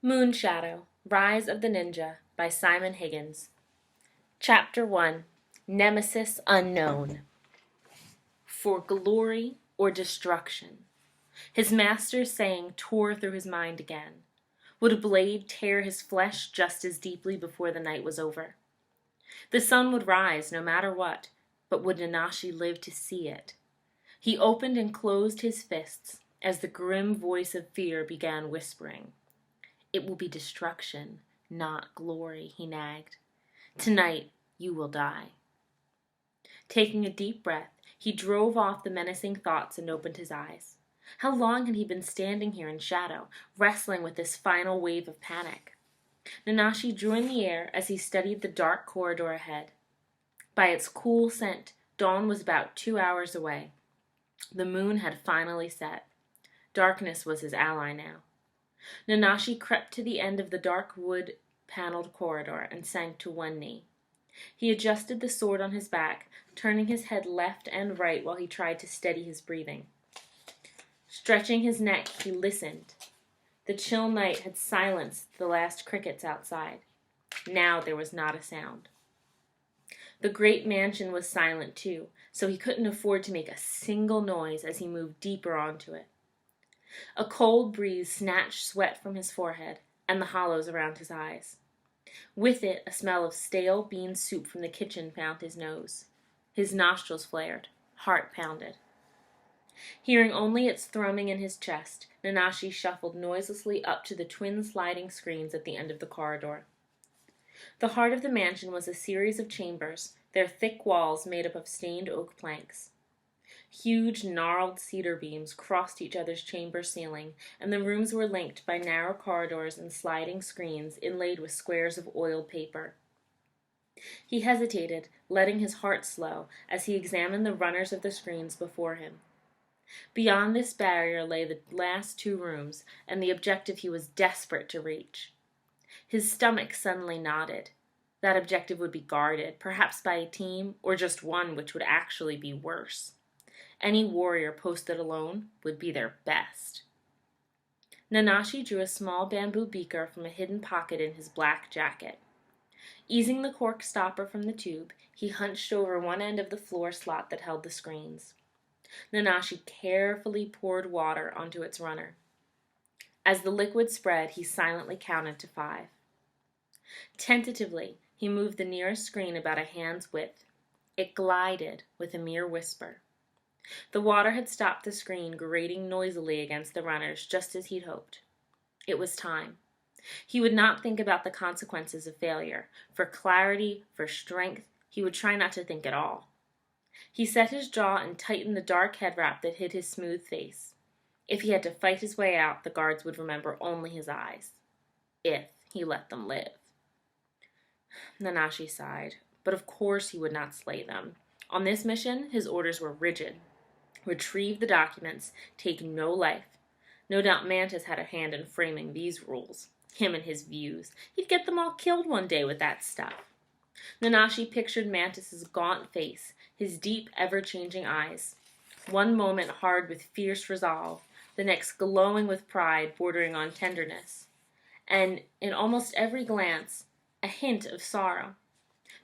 Moonshadow, Rise of the Ninja by Simon Higgins. Chapter 1, Nemesis Unknown. For glory or destruction? His master's saying tore through his mind again. Would a blade tear his flesh just as deeply before the night was over? The sun would rise no matter what, but would Nanashi live to see it? He opened and closed his fists as the grim voice of fear began whispering. It will be destruction, not glory, he nagged. Tonight you will die. Taking a deep breath, he drove off the menacing thoughts and opened his eyes. How long had he been standing here in shadow, wrestling with this final wave of panic? Nanashi drew in the air as he studied the dark corridor ahead. By its cool scent, dawn was about 2 hours away. The moon had finally set. Darkness was his ally now. Nanashi crept to the end of the dark wood-paneled corridor and sank to one knee. He adjusted the sword on his back, turning his head left and right while he tried to steady his breathing. Stretching his neck, he listened. The chill night had silenced the last crickets outside. Now there was not a sound. The great mansion was silent too, so he couldn't afford to make a single noise as he moved deeper onto it. A cold breeze snatched sweat from his forehead and the hollows around his eyes. With it, a smell of stale bean soup from the kitchen found his nose. His nostrils flared, heart pounded. Hearing only its thrumming in his chest, Nanashi shuffled noiselessly up to the twin sliding screens at the end of the corridor. The heart of the mansion was a series of chambers, their thick walls made up of stained oak planks. Huge, gnarled cedar beams crossed each other's chamber ceiling, and the rooms were linked by narrow corridors and sliding screens inlaid with squares of oiled paper. He hesitated, letting his heart slow, as he examined the runners of the screens before him. Beyond this barrier lay the last 2 rooms, and the objective he was desperate to reach. His stomach suddenly knotted. That objective would be guarded, perhaps by a team, or just one which would actually be worse. Any warrior posted alone would be their best. Nanashi drew a small bamboo beaker from a hidden pocket in his black jacket. Easing the cork stopper from the tube, he hunched over one end of the floor slot that held the screens. Nanashi carefully poured water onto its runner. As the liquid spread, he silently counted to 5. Tentatively, he moved the nearest screen about a hand's width. It glided with a mere whisper. The water had stopped the screen grating noisily against the runners, just as he'd hoped. It was time. He would not think about the consequences of failure. For clarity, for strength, he would try not to think at all. He set his jaw and tightened the dark head wrap that hid his smooth face. If he had to fight his way out, the guards would remember only his eyes. If he let them live. Nanashi sighed, but of course he would not slay them. On this mission, his orders were rigid. Retrieve the documents, take no life. No doubt Mantis had a hand in framing these rules. Him and his views. He'd get them all killed one day with that stuff. Nanashi pictured Mantis's gaunt face, his deep, ever-changing eyes. One moment hard with fierce resolve, the next glowing with pride bordering on tenderness. And in almost every glance, a hint of sorrow.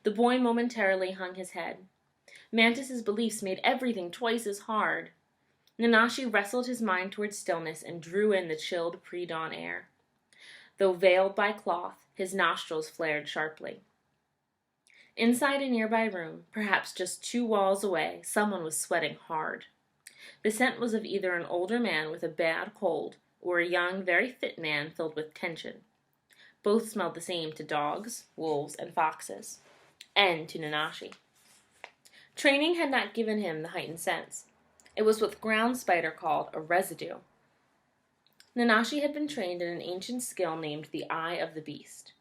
The boy momentarily hung his head. Mantis's beliefs made everything twice as hard. Nanashi wrestled his mind toward stillness and drew in the chilled pre-dawn air. Though veiled by cloth, his nostrils flared sharply. Inside a nearby room, perhaps just 2 walls away, someone was sweating hard. The scent was of either an older man with a bad cold or a young, very fit man filled with tension. Both smelled the same to dogs, wolves, and foxes, and to Nanashi. Training had not given him the heightened sense. It was what ground spider called a residue. Nanashi had been trained in an ancient skill named the Eye of the Beast.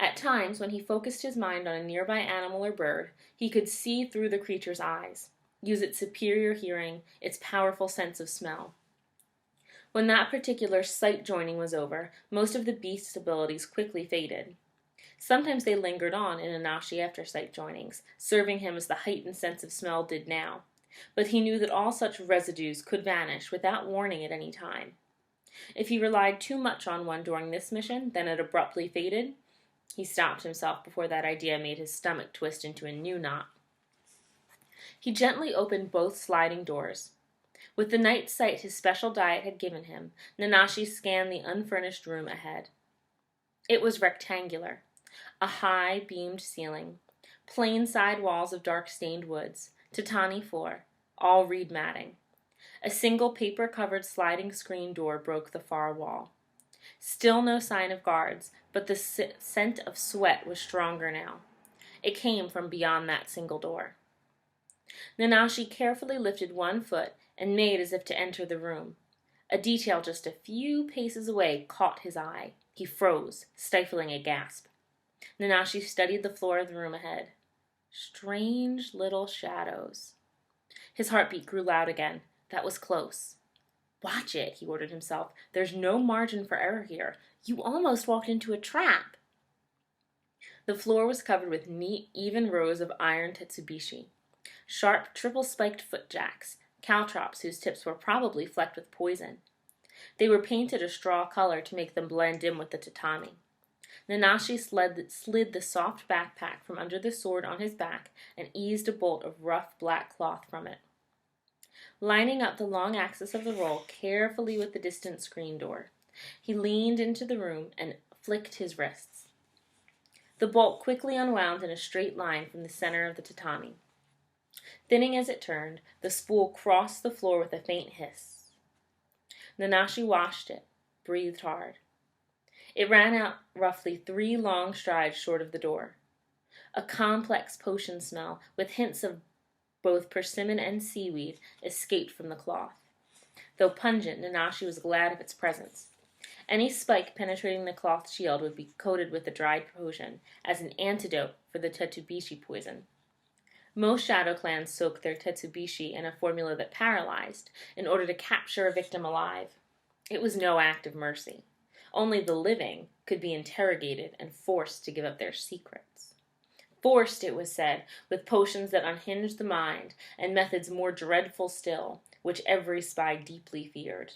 At times, when he focused his mind on a nearby animal or bird, he could see through the creature's eyes, use its superior hearing, its powerful sense of smell. When that particular sight joining was over, most of the beast's abilities quickly faded. Sometimes they lingered on in Nanashi after sight joinings, serving him as the heightened sense of smell did now. But he knew that all such residues could vanish without warning at any time. If he relied too much on one during this mission, then it abruptly faded. He stopped himself before that idea made his stomach twist into a new knot. He gently opened both sliding doors. With the night sight his special diet had given him, Nanashi scanned the unfurnished room ahead. It was rectangular, a high, beamed ceiling, plain side walls of dark-stained woods, tatami floor, all reed matting. A single paper-covered sliding screen door broke the far wall. Still no sign of guards, but the scent of sweat was stronger now. It came from beyond that single door. Nanashi carefully lifted one foot and made as if to enter the room. A detail just a few paces away caught his eye. He froze, stifling a gasp. Nanashi studied the floor of the room ahead. Strange little shadows. His heartbeat grew loud again. That was close. Watch it, he ordered himself. There's no margin for error here. You almost walked into a trap. The floor was covered with neat, even rows of iron tetsubishi. Sharp, triple-spiked footjacks, caltrops whose tips were probably flecked with poison. They were painted a straw color to make them blend in with the tatami. Nanashi slid the soft backpack from under the sword on his back and eased a bolt of rough black cloth from it. Lining up the long axis of the roll carefully with the distant screen door, he leaned into the room and flicked his wrists. The bolt quickly unwound in a straight line from the center of the tatami. Thinning as it turned, the spool crossed the floor with a faint hiss. Nanashi watched it, breathed hard. It ran out roughly 3 long strides short of the door. A complex potion smell, with hints of both persimmon and seaweed, escaped from the cloth. Though pungent, Nanashi was glad of its presence. Any spike penetrating the cloth shield would be coated with the dried potion, as an antidote for the tetsubishi poison. Most Shadow clans soak their tetsubishi in a formula that paralyzed, in order to capture a victim alive. It was no act of mercy. Only the living could be interrogated and forced to give up their secrets. Forced, it was said, with potions that unhinged the mind, and methods more dreadful still, which every spy deeply feared.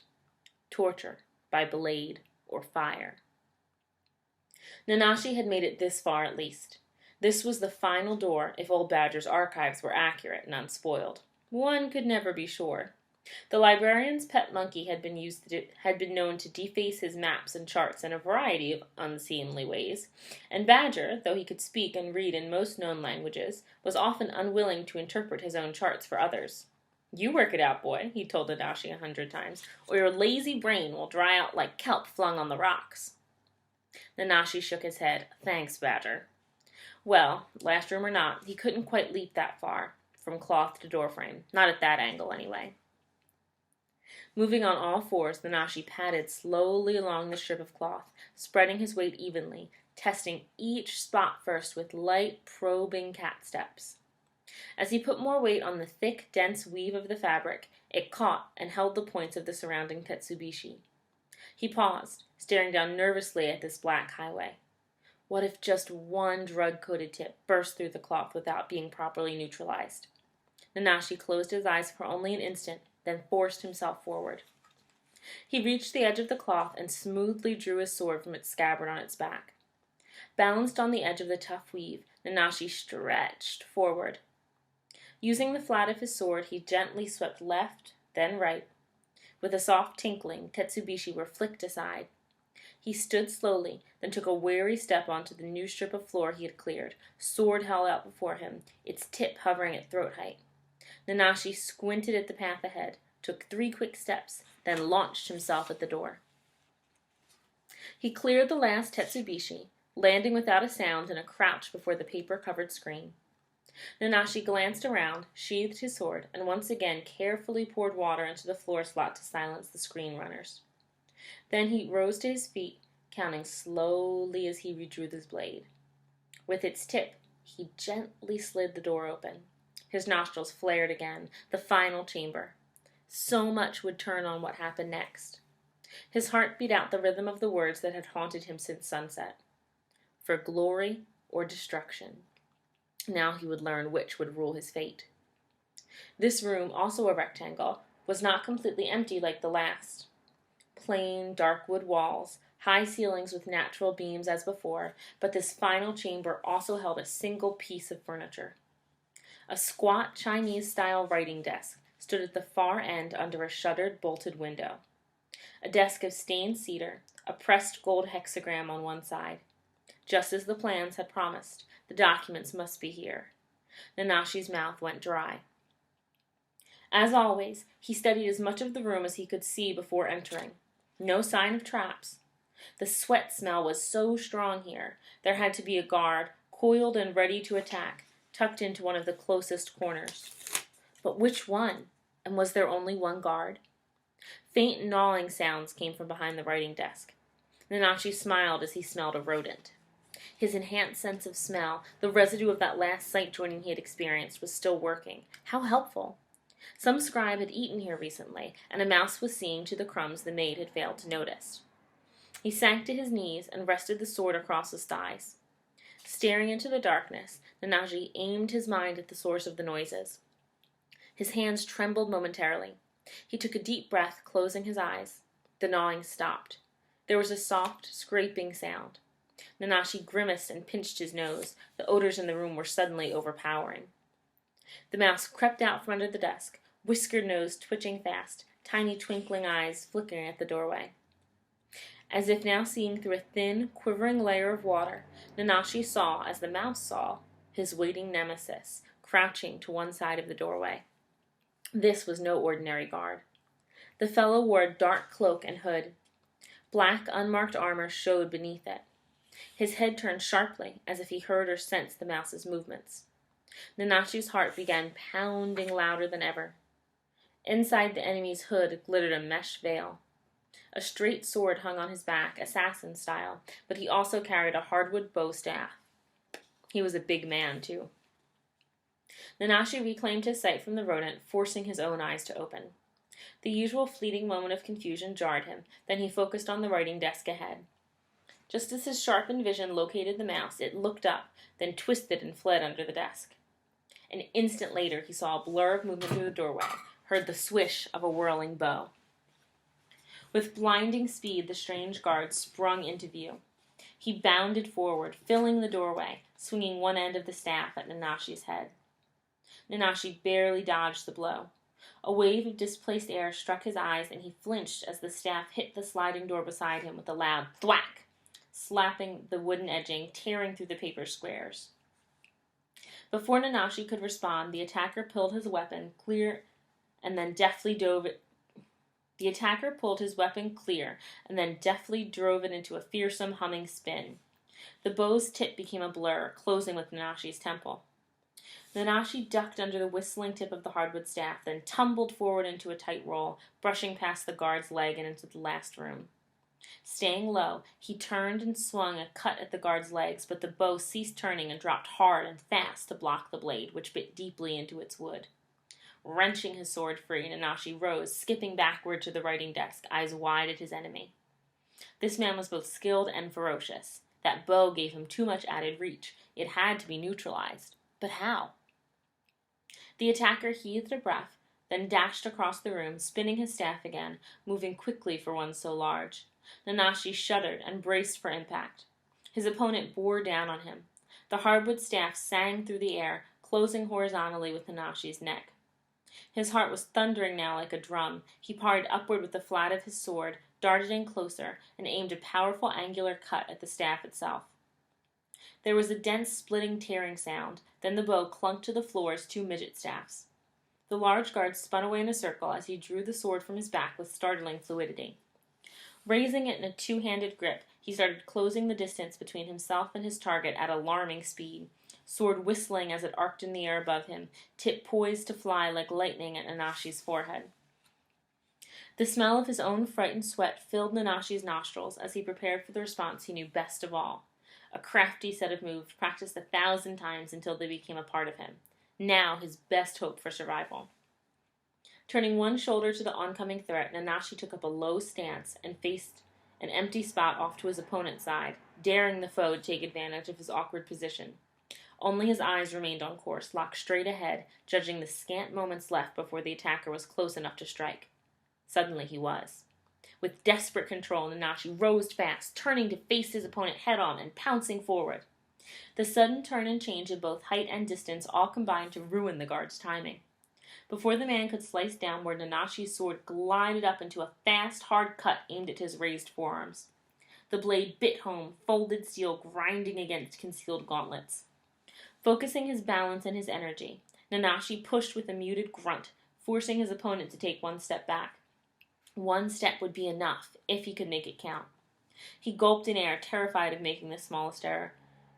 Torture, by blade or fire. Nanashi had made it this far at least. This was the final door if Old Badger's archives were accurate and unspoiled. One could never be sure. The librarian's pet monkey had been known to deface his maps and charts in a variety of unseemly ways, and Badger, though he could speak and read in most known languages, was often unwilling to interpret his own charts for others. "You work it out, boy," he told Nanashi 100 times, "or your lazy brain will dry out like kelp flung on the rocks." Nanashi shook his head. "Thanks, Badger." Well, last room or not, he couldn't quite leap that far, from cloth to doorframe. Not at that angle, anyway. Moving on all fours, Nanashi padded slowly along the strip of cloth, spreading his weight evenly, testing each spot first with light, probing cat steps. As he put more weight on the thick, dense weave of the fabric, it caught and held the points of the surrounding tetsubishi. He paused, staring down nervously at this black highway. What if just one drug-coated tip burst through the cloth without being properly neutralized? Nanashi closed his eyes for only an instant, then forced himself forward. He reached the edge of the cloth and smoothly drew his sword from its scabbard on its back. Balanced on the edge of the tough weave, Nanashi stretched forward. Using the flat of his sword, he gently swept left, then right. With a soft tinkling, tetsubishi were flicked aside. He stood slowly, then took a wary step onto the new strip of floor he had cleared, sword held out before him, its tip hovering at throat height. Nanashi squinted at the path ahead, took 3 quick steps, then launched himself at the door. He cleared the last tetsubishi, landing without a sound in a crouch before the paper-covered screen. Nanashi glanced around, sheathed his sword, and once again carefully poured water into the floor slot to silence the screen runners. Then he rose to his feet, counting slowly as he redrew his blade. With its tip, he gently slid the door open. His nostrils flared again, the final chamber. So much would turn on what happened next. His heart beat out the rhythm of the words that had haunted him since sunset. For glory or destruction. Now he would learn which would rule his fate. This room, also a rectangle, was not completely empty like the last. plain, dark wood walls, high ceilings with natural beams as before, but this final chamber also held a single piece of furniture. A squat Chinese-style writing desk stood at the far end under a shuttered, bolted window. A desk of stained cedar, a pressed gold hexagram on one side. Just as the plans had promised, the documents must be here. Nanashi's mouth went dry. As always, he studied as much of the room as he could see before entering. No sign of traps. The sweat smell was so strong here, there had to be a guard, coiled and ready to attack, tucked into one of the closest corners. But which one? And was there only one guard? Faint gnawing sounds came from behind the writing desk. Nanashi smiled as he smelled a rodent. His enhanced sense of smell, the residue of that last sight joining he had experienced, was still working. How helpful! Some scribe had eaten here recently, and a mouse was seeing to the crumbs the maid had failed to notice. He sank to his knees and rested the sword across his thighs. Staring into the darkness, Nanashi aimed his mind at the source of the noises. His hands trembled momentarily. He took a deep breath, closing his eyes. The gnawing stopped. There was a soft, scraping sound. Nanashi grimaced and pinched his nose. The odors in the room were suddenly overpowering. The mouse crept out from under the desk, whiskered nose twitching fast, tiny twinkling eyes flickering at the doorway. As if now seeing through a thin, quivering layer of water, Nanashi saw, as the mouse saw, his waiting nemesis, crouching to one side of the doorway. This was no ordinary guard. The fellow wore a dark cloak and hood. Black, unmarked armor showed beneath it. His head turned sharply, as if he heard or sensed the mouse's movements. Nanashi's heart began pounding louder than ever. Inside the enemy's hood glittered a mesh veil. A straight sword hung on his back, assassin style, but he also carried a hardwood bow staff. He was a big man, too. Nanashi reclaimed his sight from the rodent, forcing his own eyes to open. The usual fleeting moment of confusion jarred him, then he focused on the writing desk ahead. Just as his sharpened vision located the mouse, it looked up, then twisted and fled under the desk. An instant later, he saw a blur of movement through the doorway, heard the swish of a whirling bow. With blinding speed, the strange guard sprung into view. He bounded forward, filling the doorway, swinging one end of the staff at Nanashi's head. Nanashi barely dodged the blow. A wave of displaced air struck his eyes, and he flinched as the staff hit the sliding door beside him with a loud thwack, slapping the wooden edging, tearing through the paper squares. Before Nanashi could respond, the attacker pulled his weapon clear and then deftly drove it into a fearsome humming spin. The bow's tip became a blur, closing with Nanashi's temple. Nanashi ducked under the whistling tip of the hardwood staff, then tumbled forward into a tight roll, brushing past the guard's leg and into the last room. Staying low, he turned and swung a cut at the guard's legs, but the bow ceased turning and dropped hard and fast to block the blade, which bit deeply into its wood. Wrenching his sword free, Nanashi rose, skipping backward to the writing desk, eyes wide at his enemy. This man was both skilled and ferocious. That bow gave him too much added reach. It had to be neutralized. But how? The attacker heaved a breath, then dashed across the room, spinning his staff again, moving quickly for one so large. Nanashi shuddered and braced for impact. His opponent bore down on him. The hardwood staff sang through the air, closing horizontally with Nanashi's neck. His heart was thundering now like a drum. He parried upward with the flat of his sword, darted in closer, and aimed a powerful angular cut at the staff itself. There was a dense splitting tearing sound, then the bow clunked to the floor as two midget staffs. The large guard spun away in a circle as he drew the sword from his back with startling fluidity. Raising it in a two-handed grip, he started closing the distance between himself and his target at alarming speed, sword whistling as it arced in the air above him, tip poised to fly like lightning at Nanashi's forehead. The smell of his own frightened sweat filled Nanashi's nostrils as he prepared for the response he knew best of all. A crafty set of moves practiced 1,000 times until they became a part of him. Now his best hope for survival. Turning one shoulder to the oncoming threat, Nanashi took up a low stance and faced an empty spot off to his opponent's side, daring the foe to take advantage of his awkward position. Only his eyes remained on course, locked straight ahead, judging the scant moments left before the attacker was close enough to strike. Suddenly he was. With desperate control, Nanashi rose fast, turning to face his opponent head-on and pouncing forward. The sudden turn and change in both height and distance all combined to ruin the guard's timing. Before the man could slice downward, Nanashi's sword glided up into a fast, hard cut aimed at his raised forearms. The blade bit home, folded steel grinding against concealed gauntlets. Focusing his balance and his energy, Nanashi pushed with a muted grunt, forcing his opponent to take one step back. One step would be enough, if he could make it count. He gulped in air, terrified of making the smallest error.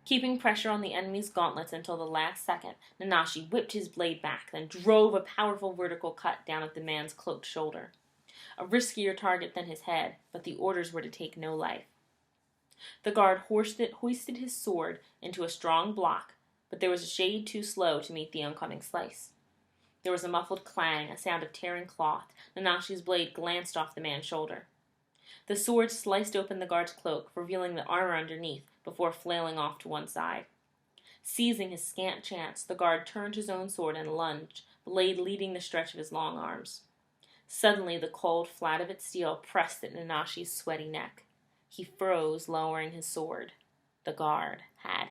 Keeping pressure on the enemy's gauntlets until the last second, Nanashi whipped his blade back, then drove a powerful vertical cut down at the man's cloaked shoulder. A riskier target than his head, but the orders were to take no life. The guard hoisted his sword into a strong block, but there was a shade too slow to meet the oncoming slice. There was a muffled clang, a sound of tearing cloth. Nanashi's blade glanced off the man's shoulder. The sword sliced open the guard's cloak, revealing the armor underneath, before flailing off to one side. Seizing his scant chance, the guard turned his own sword and lunged, blade leading the stretch of his long arms. Suddenly, the cold flat of its steel pressed at Nanashi's sweaty neck. He froze, lowering his sword. The guard had